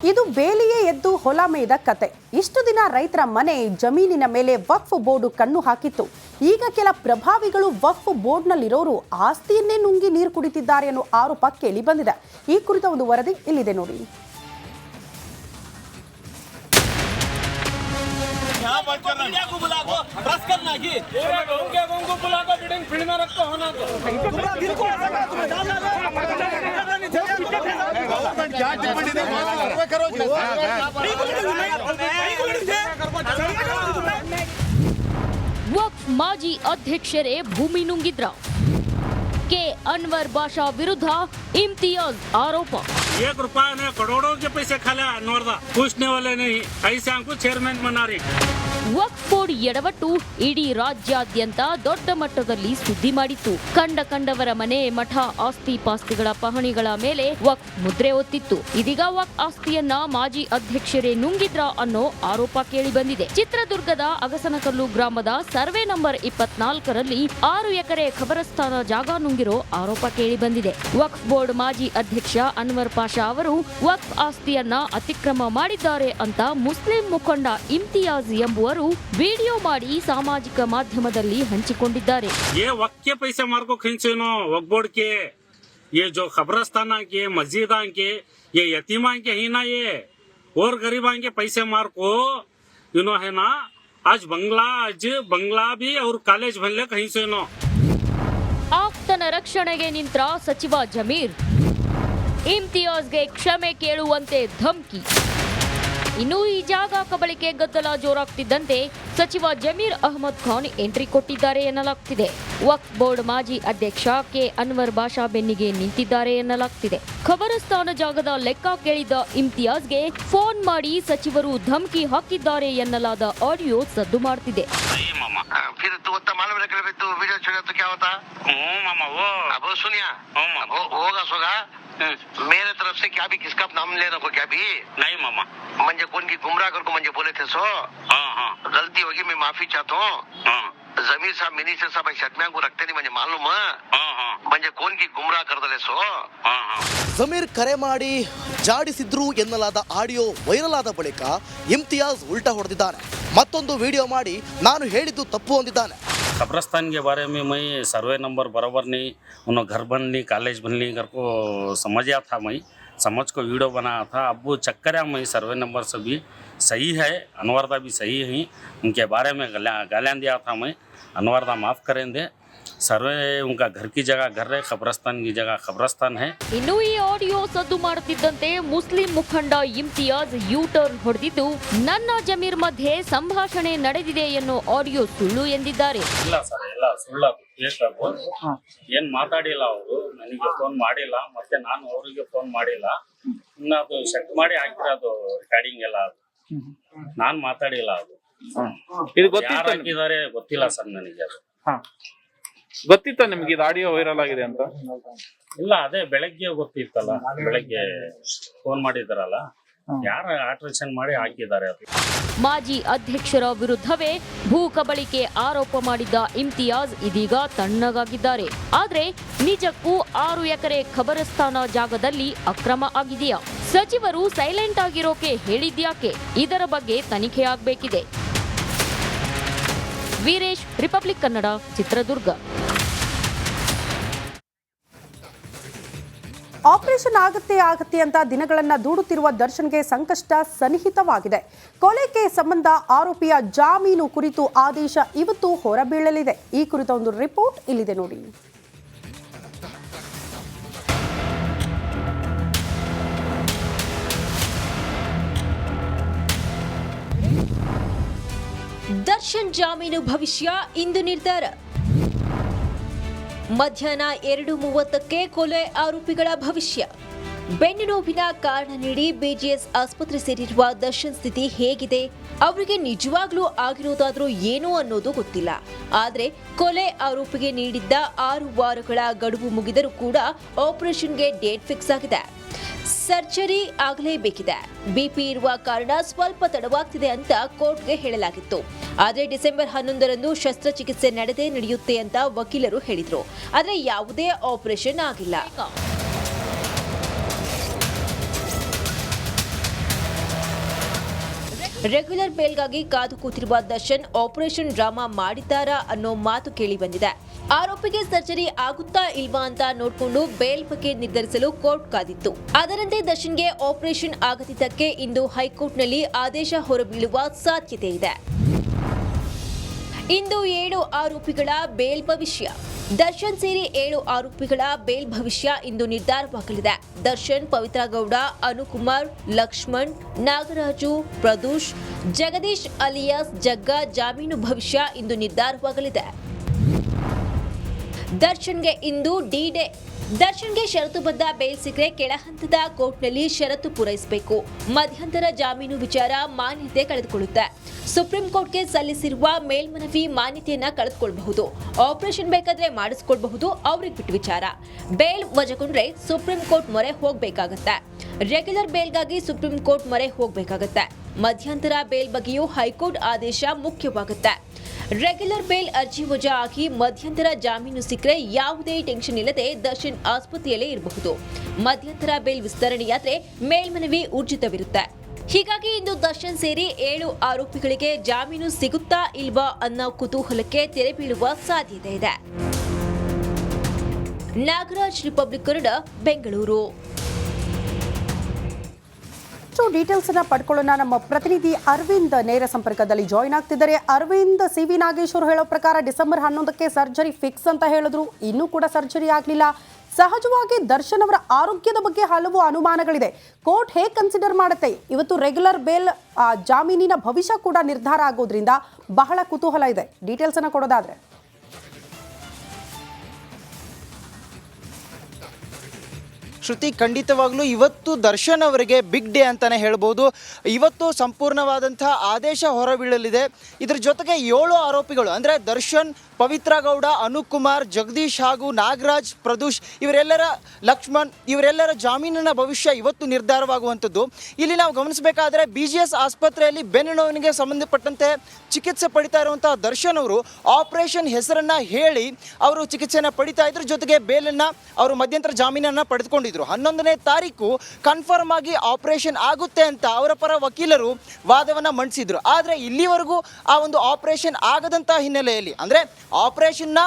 ಇದು ಬೇಲಿಯೇ ಎದ್ದು ಹೊಲ ಮೇಯ್ದ ಕತೆ. ಇಷ್ಟು ದಿನ ರೈತರ ಮನೆ ಜಮೀನಿನ ಮೇಲೆ ವಕ್ಫ್ ಬೋರ್ಡ್ ಕಣ್ಣು ಹಾಕಿತ್ತು. ಈಗ ಕೆಲ ಪ್ರಭಾವಿಗಳು ವಕ್ಫ್ ಬೋರ್ಡ್ನಲ್ಲಿರೋರು ಆಸ್ತಿಯನ್ನೇ ನುಂಗಿ ನೀರು ಕುಡಿತಿದ್ದಾರೆ ಅನ್ನೋ ಆರೋಪ ಕೇಳಿ ಬಂದಿದೆ. ಈ ಕುರಿತ ಒಂದು ವರದಿ ಇಲ್ಲಿದೆ ನೋಡಿ. ವಕ್ಫ್ ಮಾಜಿ ಅಧ್ಯಕ್ಷರೇ ಭೂಮಿ ನುಂಗಿದ್ರ? के अनवर बाशा विरुद्ध इम्तियाज आरोप। 1 रुपया ने करोड़ों के पैसे खा लिया अनवर दा, पूछने वाले नहीं, ऐसे हमको चेयरमैन बना रही। ವಕ್ಫ್ ಬೋರ್ಡ್ ಎಡವಟ್ಟು ಇಡೀ ರಾಜ್ಯಾದ್ಯಂತ ದೊಡ್ಡ ಮಟ್ಟದಲ್ಲಿ ಸುದ್ದಿ ಮಾಡಿತ್ತು. ಕಂಡವರ ಮನೆ ಮಠ ಆಸ್ತಿ ಪಾಸ್ತಿಗಳ ಪಹಣಿಗಳ ಮೇಲೆ ವಕ್ಫ್ ಮುದ್ರೆ ಒತ್ತಿತ್ತು. ಇದೀಗ ವಕ್ಫ್ ಆಸ್ತಿಯನ್ನ ಮಾಜಿ ಅಧ್ಯಕ್ಷರೇ ನುಂಗಿದ್ರ ಅನ್ನೋ ಆರೋಪ ಕೇಳಿ ಬಂದಿದೆ. ಚಿತ್ರದುರ್ಗದ ಅಗಸನಕಲ್ಲು ಗ್ರಾಮದ ಸರ್ವೆ ನಂಬರ್ 24ರಲ್ಲಿ 6 ಎಕರೆ ಖಬರಸ್ಥಾನ ಜಾಗ ನುಂಗಿರೋ ಆರೋಪ ಕೇಳಿ ಬಂದಿದೆ. ವಕ್ಫ್ ಬೋರ್ಡ್ ಮಾಜಿ ಅಧ್ಯಕ್ಷ ಅನ್ವರ್ ಪಾಷಾ ಅವರು ವಕ್ಫ್ ಆಸ್ತಿಯನ್ನ ಅತಿಕ್ರಮ ಮಾಡಿದ್ದಾರೆ ಅಂತ ಮುಸ್ಲಿಂ ಮುಖಂಡ ಇಮ್ತಿಯಾಜ್ ಎಂಬುವರು ವಿಡಿಯೋ ಮಾಡಿ ಸಾಮಾಜಿಕ ಮಾಧ್ಯಮದಲ್ಲಿ ಹಂಚಿಕೊಂಡಿದ್ದಾರೆ. ये वक्त के पैसे मार को खींचनो वक्फ बोर्ड के, ये जो खबरस्तान के मस्जिद के ये यतीमा के ही ना, ये और गरीबा के पैसे मार को इन्हों है ना आज बंगला भी और कॉलेज बनले कहीं से नो. ಆಪ್ತನ ರಕ್ಷಣೆಗೆ ನಿಂತ್ರ ಸಚಿವ ಜಮೀರ್, ಇಮ್ತಿಯಾಜ್ಗೆ ಕ್ಷಮೆ ಕೇಳುವಂತೆ ಧಮ್ಕಿ. ಇನ್ನು ಈ ಜಾಗ ಕಬಳಿಕೆ ಗದ್ದಲ ಜೋರಾಗ್ತಿದ್ದಂತೆ ಸಚಿವ ಜಮೀರ್ ಅಹಮದ್ ಖಾನ್ ಎಂಟ್ರಿ ಕೊಟ್ಟಿದ್ದಾರೆ ಎನ್ನಲಾಗ್ತಿದೆ. ವಕ್ಫ್ ಬೋರ್ಡ್ ಮಾಜಿ ಅಧ್ಯಕ್ಷ ಕೆ ಅನ್ವರ್ ಬಾಷಾ ಬೆನ್ನಿಗೆ ನಿಂತಿದ್ದಾರೆ ಎನ್ನಲಾಗ್ತಿದೆ. ಖಬರಸ್ಥಾನ ಜಾಗದ ಲೆಕ್ಕ ಕೇಳಿದ ಇಮ್ತಿಯಾಜ್ಗೆ ಫೋನ್ ಮಾಡಿ ಸಚಿವರು ಧಮ್ಕಿ ಹಾಕಿದ್ದಾರೆ ಎನ್ನಲಾದ ಆಡಿಯೋ ಸದ್ದು ಮಾಡ್ತಿದೆ. मेरे तरफ से क्या भी किसका नाम लेना को क्या भी नहीं मामा, मंजे कौन की गुमराह कर को मंजे बोले थे सो. हाँ गलती होगी, मैं माफी चाहता हूँ. जमीर साहब मिनिस्टर साहब शतम्या को रखते नहीं मुझे मालूम है. मंजे कौन की गुमराह कर दले सो. ಜಮೀರ್ ಕರೆ ಮಾಡಿ ಜಾಡಿಸಿದ್ರು ಎನ್ನಲಾದ ಆಡಿಯೋ ವೈರಲ್ ಆದ ಬಳಿಕ ಇಮ್ತಿಯಾಜ್ ಉಲ್ಟಾ ಹೊಡೆದಿದ್ದಾನೆ. ಮತ್ತೊಂದು ವಿಡಿಯೋ ಮಾಡಿ ನಾನು ಹೇಳಿದ್ದು ತಪ್ಪು ಅಂದಿದ್ದಾನೆ. कब्रस्तान के बारे में मैं सर्वे नंबर बराबर नहीं, उन्होंने घर बन ली कॉलेज बन ली घर को समझा था, मैं समझ को वीडियो बनाया था. अब वो चक्कर है, मैं सर्वे नंबर से भी सही है, अनवरदा भी सही है, उनके बारे में गालियाँ दिया था मैं. अनवरदा माफ़ करेंगे, सर्वे उनका घर की जगह घर है, खबरस्तान की जगह खबरस्तान है. ಇನ್ನು ಈ ಆಡಿಯೋ ಸದ್ದು ಮಾಡುತ್ತಿದ್ದಂತೆ ಮುಸ್ಲಿಂ ಮುಖಂಡ ಇಮ್ತಿಯಾಜ್ ಯೂ ಟರ್ನ್ ಹೊಡೆದಿದ್ದು ನನ್ನ ಜಮೀರ್ ಮಧ್ಯೆ ಸಂಭಾಷಣೆ ನಡೆದಿದೆ ಎನ್ನೋ ಆಡಿಯೋ ಸುಳ್ಳು ಎಂದಿದ್ದಾರೆ. ಇಲ್ಲ ಸರ್, ಎಲ್ಲ ಸುಳ್ಳದು, ಏನ್ ಮಾತಾಡಿಲ್ಲ ಅವರು, ನನಗೆ ಫೋನ್ ಮಾಡಿಲ್ಲ, ಮತ್ತೆ ನಾನು ಅವರಿಗೆ ಫೋನ್ ಮಾಡಿಲ್ಲ. ಇನ್ನ ಅದು ಚೆಕ್ ಮಾಡಿ ಹಾಕಿರೋದು ರೆಕಾರ್ಡಿಂಗ್ ಎಲ್ಲ, ಅದು ನಾನ್ ಮಾತಾಡಿಲ್ಲ. ಅದು ಯಾರು ಹಾಕಿದ್ದಾರೆ ಗೊತ್ತಿಲ್ಲ ಸರ್ ನನಗೆ. ಅದು ಗೊತ್ತಿತ್ತ ನಿಮ್ಗೆ ಇದು ಆಡಿಯೋ ವೈರಲ್ ಆಗಿದೆ ಅಂತ? ಇಲ್ಲ, ಅದೇ ಬೆಳಗ್ಗೆ ಗೊತ್ತಿತ್ತಲ್ಲ, ಬೆಳಗ್ಗೆ ಫೋನ್ ಮಾಡಿದಾರಲ್ಲ, ಯಾರು ಆಲ್ಟ್ರೇಷನ್ ಮಾಡಿ ಹಾಕಿದ್ದಾರೆ. ಅದು ಮಾಜಿ ಅಧ್ಯಕ್ಷರ ವಿರುದ್ಧವೇ ಭೂ ಕಬಳಿಕೆ ಆರೋಪ ಮಾಡಿದ್ದ ಇಮ್ತಿಯಾಜ್ ಇದೀಗ ತಣ್ಣಗಾಗಿದ್ದಾರೆ. ಆದ್ರೆ ನಿಜಕ್ಕೂ 6 ಎಕರೆ ಖಬರಸ್ಥಾನ ಜಾಗದಲ್ಲಿ ಅಕ್ರಮ ಆಗಿದೆಯಾ? ಸಚಿವರು ಸೈಲೆಂಟ್ ಆಗಿರೋಕೆ ಹೇಳಿದ್ಯಾಕೆ? ಇದರ ಬಗ್ಗೆ ತನಿಖೆ ಆಗಬೇಕಿದೆ. ವೀರೇಶ್, ರಿಪಬ್ಲಿಕ್ ಕನ್ನಡ, ಚಿತ್ರದುರ್ಗ. ಆಪರೇಷನ್ ಆಗತ್ತೆ ಅಂತ ದಿನಗಳನ್ನ ದೂಡುತ್ತಿರುವ ದರ್ಶನ್ಗೆ ಸಂಕಷ್ಟ ಸನ್ನಿಹಿತವಾಗಿದೆ. ಕೊಲೆ ಕೇಸ್ ಸಂಬಂಧ ಆರೋಪಿಯ ಜಾಮೀನು ಕುರಿತು ಆದೇಶ ಇವತ್ತು ಹೊರಬೀಳಲಿದೆ. ಈ ಕುರಿತ ಒಂದು ರಿಪೋರ್ಟ್ ಇಲ್ಲಿದೆ ನೋಡಿ. ದರ್ಶನ್ ಜಾಮೀನು ಭವಿಷ್ಯ ಇಂದು ನಿರ್ಧಾರ. ಮಧ್ಯಾಹ್ನ 2:30ಕ್ಕೆ ಕೊಲೆ ಆರೋಪಿಗಳ ಭವಿಷ್ಯ. ಬೆನ್ನು ನೋವಿನ ಕಾರಣ ನೀಡಿ ಬಿಜಿಎಸ್ ಆಸ್ಪತ್ರೆ ಸೇರಿರುವ ದರ್ಶನ್ ಸ್ಥಿತಿ ಹೇಗಿದೆ? ಅವರಿಗೆ ನಿಜವಾಗ್ಲೂ ಆಗಿರೋದಾದ್ರೂ ಏನು ಅನ್ನೋದು ಗೊತ್ತಿಲ್ಲ. ಆದ್ರೆ ಕೊಲೆ ಆರೋಪಿಗೆ ನೀಡಿದ್ದ 6 ವಾರಗಳ ಗಡುವು ಮುಗಿದರೂ ಕೂಡ ಆಪರೇಷನ್ಗೆ ಡೇಟ್ ಫಿಕ್ಸ್ ಆಗಿದೆ. ಸರ್ಜರಿ ಆಗಲೇಬೇಕಿದೆ. ಬಿಪಿ ಇರುವ ಕಾರಣ ಸ್ವಲ್ಪ ತಡವಾಗ್ತಿದೆ ಅಂತ ಕೋರ್ಟ್ಗೆ ಹೇಳಲಾಗಿತ್ತು. ಆದರೆ ಡಿಸೆಂಬರ್ 11ರಂದು ಶಸ್ತ್ರಚಿಕಿತ್ಸೆ ನಡೆಯುತ್ತೆ ಅಂತ ವಕೀಲರು ಹೇಳಿದ್ರು. ಆದರೆ ಯಾವುದೇ ಆಪರೇಷನ್ ಆಗಿಲ್ಲ. ರೆಗ್ಯುಲರ್ ಬೇಲ್ಗಾಗಿ ಕಾದು ಕೂತಿರುವ ದರ್ಶನ್ ಆಪರೇಷನ್ ಡ್ರಾಮಾ ಮಾಡಿದ್ದಾರಾ ಅನ್ನೋ ಮಾತು ಕೇಳಿ ಬಂದಿದೆ. ಆರೋಪಿಗೆ ಸರ್ಜರಿ ಆಗುತ್ತಾ ಇಲ್ವಾ ಅಂತ ನೋಡಿಕೊಂಡು ಬೇಲ್ ಬಗ್ಗೆ ನಿರ್ಧರಿಸಲು ಕೋರ್ಟ್ ಕಾದಿತ್ತು. ಅದರಂತೆ ದರ್ಶನ್ಗೆ ಆಪರೇಷನ್ ಆಗದಿದ್ದಕ್ಕೆ ಇಂದು ಹೈಕೋರ್ಟ್ನಲ್ಲಿ ಆದೇಶ ಹೊರಬೀಳುವ ಸಾಧ್ಯತೆ ಇದೆ. ಇಂದು 7 ಆರೋಪಿಗಳ ಬೇಲ್ ಭವಿಷ್ಯ. ದರ್ಶನ್ ಸೇರಿ 7 ಆರೋಪಿಗಳ ಬೇಲ್ ಭವಿಷ್ಯ ಇಂದು ನಿರ್ಧಾರವಾಗಲಿದೆ. ದರ್ಶನ್, ಪವಿತ್ರ ಗೌಡ, ಅನುಕುಮಾರ್, ಲಕ್ಷ್ಮಣ್, ನಾಗರಾಜು, ಪ್ರದೂಷ್, ಜಗದೀಶ್ ಅಲಿಯಾಸ್ ಜಗ್ಗ ಜಾಮೀನು ಭವಿಷ್ಯ ಇಂದು ನಿರ್ಧಾರವಾಗಲಿದೆ. ದರ್ಶನ್ಗೆ ಇಂದು ಡಿ-ಡೇ. ದರ್ಶನ್ಗೆ ಷರತ್ತುಬದ್ಧ ಬೇಲ್ ಸಿಕ್ಕರೆ ಕೆಳಹಂತದ ಕೋರ್ಟ್ನಲ್ಲಿ ಷರತ್ತು ಪೂರೈಸಬೇಕು. ಮಧ್ಯಂತರ ಜಾಮೀನು ವಿಚಾರ ಮಾನ್ಯತೆ ಕಳೆದುಕೊಳ್ಳುತ್ತೆ. ಸುಪ್ರೀಂ ಕೋರ್ಟ್ಗೆ ಸಲ್ಲಿಸಿರುವ ಮೇಲ್ಮನವಿ ಮಾನ್ಯತೆಯನ್ನ ಕಳೆದುಕೊಳ್ಳಬಹುದು. ಆಪರೇಷನ್ ಬೇಕಾದ್ರೆ ಮಾಡಿಸ್ಕೊಳ್ಬಹುದು, ಅವ್ರಿಗೆ ಬಿಟ್ಟು ವಿಚಾರ. ಬೇಲ್ ವಜಾಗೊಂಡ್ರೆ ಸುಪ್ರೀಂ ಕೋರ್ಟ್ ಮೊರೆ ಹೋಗಬೇಕಾಗತ್ತೆ. ರೆಗ್ಯುಲರ್ ಬೇಲ್ಗಾಗಿ ಸುಪ್ರೀಂ ಕೋರ್ಟ್ ಮೊರೆ ಹೋಗಬೇಕಾಗತ್ತೆ. ಮಧ್ಯಂತರ ಬೇಲ್ ಬಗ್ಗೆಯೂ ಹೈಕೋರ್ಟ್ ಆದೇಶ ಮುಖ್ಯವಾಗುತ್ತೆ. ರೆಗ್ಯುಲರ್ ಬೇಲ್ ಅರ್ಜಿ ವಜಾ ಆಗಿ ಮಧ್ಯಂತರ ಜಾಮೀನು ಸಿಕ್ಕರೆ ಯಾವುದೇ ಟೆನ್ಷನ್ ಇಲ್ಲದೆ ದರ್ಶನ್ ಆಸ್ಪತ್ರೆಯಲ್ಲೇ ಇರಬಹುದು. ಮಧ್ಯಂತರ ಬೇಲ್ ವಿಸ್ತರಣೆಯಾದ್ರೆ ಮೇಲ್ಮನವಿ ಊರ್ಜಿತವಿರುತ್ತೆ. ಹೀಗಾಗಿ ಇಂದು ದರ್ಶನ್ ಸೇರಿ 7 ಆರೋಪಿಗಳಿಗೆ ಜಾಮೀನು ಸಿಗುತ್ತಾ ಇಲ್ವಾ ಅನ್ನೋ ಕುತೂಹಲಕ್ಕೆ ತೆರೆ ಬೀಳುವ ಸಾಧ್ಯತೆ ಇದೆ. ನಾಗರಾಜ್, ರಿಪಬ್ಲಿಕ್ ಕನ್ನಡ, ಬೆಂಗಳೂರು. ಡೀಟೇಲ್ಸ್ ಅನ್ನ ಪಡ್ಕೊಳ್ಳೋಣ. ನಮ್ಮ ಪ್ರತಿನಿಧಿ ಅರವಿಂದ್ ನೇರ ಸಂಪರ್ಕದಲ್ಲಿ ಜಾಯಿನ್ ಆಗ್ತಿದ್ದಾರೆ. ಅರವಿಂದ್, ಸಿ.ವಿ. ನಾಗೇಶ್ವರ್ ಹೇಳೋ ಪ್ರಕಾರ ಡಿಸೆಂಬರ್ 11ಕ್ಕೆ ಸರ್ಜರಿ ಫಿಕ್ಸ್ ಅಂತ ಹೇಳಿದ್ರು, ಇನ್ನೂ ಕೂಡ ಸರ್ಜರಿ ಆಗಲಿಲ್ಲ. ಸಹಜವಾಗಿ ದರ್ಶನ್ ಅವರ ಆರೋಗ್ಯದ ಬಗ್ಗೆ ಹಲವು ಅನುಮಾನಗಳಿದೆ. ಕೋರ್ಟ್ ಹೇಗೆ ಕನ್ಸಿಡರ್ ಮಾಡುತ್ತೆ? ಇವತ್ತು ರೆಗ್ಯುಲರ್ ಬೇಲ್ ಜಾಮೀನಿನ ಭವಿಷ್ಯ ಕೂಡ ನಿರ್ಧಾರ ಆಗೋದ್ರಿಂದ ಬಹಳ ಕುತೂಹಲ ಇದೆ. ಡೀಟೇಲ್ಸ್ ಅನ್ನ ಕೊಡೋದಾದ್ರೆ ಶ್ರುತಿ, ಖಂಡಿತವಾಗ್ಲೂ ಇವತ್ತು ದರ್ಶನ್ ಅವರಿಗೆ ಬಿಗ್ ಡೇ ಅಂತಾನೆ ಹೇಳ್ಬೋದು. ಇವತ್ತು ಸಂಪೂರ್ಣವಾದಂತಹ ಆದೇಶ ಹೊರಬೀಳಲಿದೆ. ಇದ್ರ ಜೊತೆಗೆ 7 ಆರೋಪಿಗಳು ಅಂದರೆ ದರ್ಶನ್, ಪವಿತ್ರ ಗೌಡ, ಅನುಕುಮಾರ್, ಜಗದೀಶ್ ಹಾಗೂ ನಾಗರಾಜ್, ಪ್ರದೂಷ್ ಇವರೆಲ್ಲರ, ಲಕ್ಷ್ಮಣ್ ಇವರೆಲ್ಲರ ಜಾಮೀನಿನ ಭವಿಷ್ಯ ಇವತ್ತು ನಿರ್ಧಾರವಾಗುವಂಥದ್ದು. ಇಲ್ಲಿ ನಾವು ಗಮನಿಸಬೇಕಾದ್ರೆ BGS ಆಸ್ಪತ್ರೆಯಲ್ಲಿ ಬೆನ್ನು ನೋವಿಗೆ ಸಂಬಂಧಪಟ್ಟಂತೆ ಚಿಕಿತ್ಸೆ ಪಡಿತಾ ಇರುವಂತಹ ದರ್ಶನ್ ಅವರು ಆಪರೇಷನ್ ಹೆಸರನ್ನ ಹೇಳಿ ಅವರು ಚಿಕಿತ್ಸೆಯನ್ನು ಪಡಿತಾ ಇದ್ರ ಜೊತೆಗೆ ಬೇಲನ್ನು ಅವರು ಮಧ್ಯಂತರ ಜಾಮೀನನ್ನು ಪಡೆದುಕೊಂಡಿದ್ರು. 11ನೇ ತಾರೀಕು ಕನ್ಫರ್ಮ್ ಆಗಿ ಆಪರೇಷನ್ ಆಗುತ್ತೆ ಅಂತ ಅವರ ಪರ ವಕೀಲರು ವಾದವನ್ನು ಮಂಡಿಸಿದ್ರು. ಆದರೆ ಇಲ್ಲಿವರೆಗೂ ಆ ಒಂದು ಆಪರೇಷನ್ ಆಗದಂಥ ಹಿನ್ನೆಲೆಯಲ್ಲಿ ಅಂದರೆ ಆಪರೇಷನ್ನ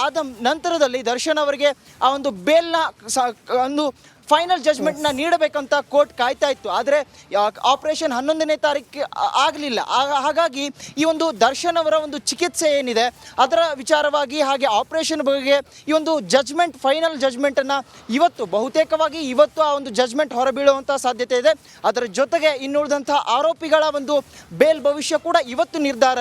ಆದ ನಂತರದಲ್ಲಿ ದರ್ಶನ್ ಅವರಿಗೆ ಆ ಒಂದು ಬೇಲ್ನ ಒಂದು ಫೈನಲ್ ಜಜ್ಮೆಂಟ್ನ ನೀಡಬೇಕಂತ ಕೋರ್ಟ್ ಕಾಯ್ತಾ ಇತ್ತು. ಆದರೆ ಆಪರೇಷನ್ 11ನೇ ತಾರೀಕು ಆಗಲಿಲ್ಲ. ಹಾಗಾಗಿ ಈ ಒಂದು ದರ್ಶನ್ ಅವರ ಒಂದು ಚಿಕಿತ್ಸೆ ಏನಿದೆ ಅದರ ವಿಚಾರವಾಗಿ ಹಾಗೆ ಆಪರೇಷನ್ ಬಗ್ಗೆ ಈ ಒಂದು ಜಜ್ಮೆಂಟ್, ಫೈನಲ್ ಜಜ್ಮೆಂಟನ್ನು ಬಹುತೇಕವಾಗಿ ಇವತ್ತು ಆ ಒಂದು ಜಜ್ಮೆಂಟ್ ಹೊರಬೀಳುವಂಥ ಸಾಧ್ಯತೆ ಇದೆ. ಅದರ ಜೊತೆಗೆ ಇನ್ನುಳಿದಂಥ ಆರೋಪಿಗಳ ಒಂದು ಬೇಲ್ ಭವಿಷ್ಯ ಕೂಡ ಇವತ್ತು ನಿರ್ಧಾರ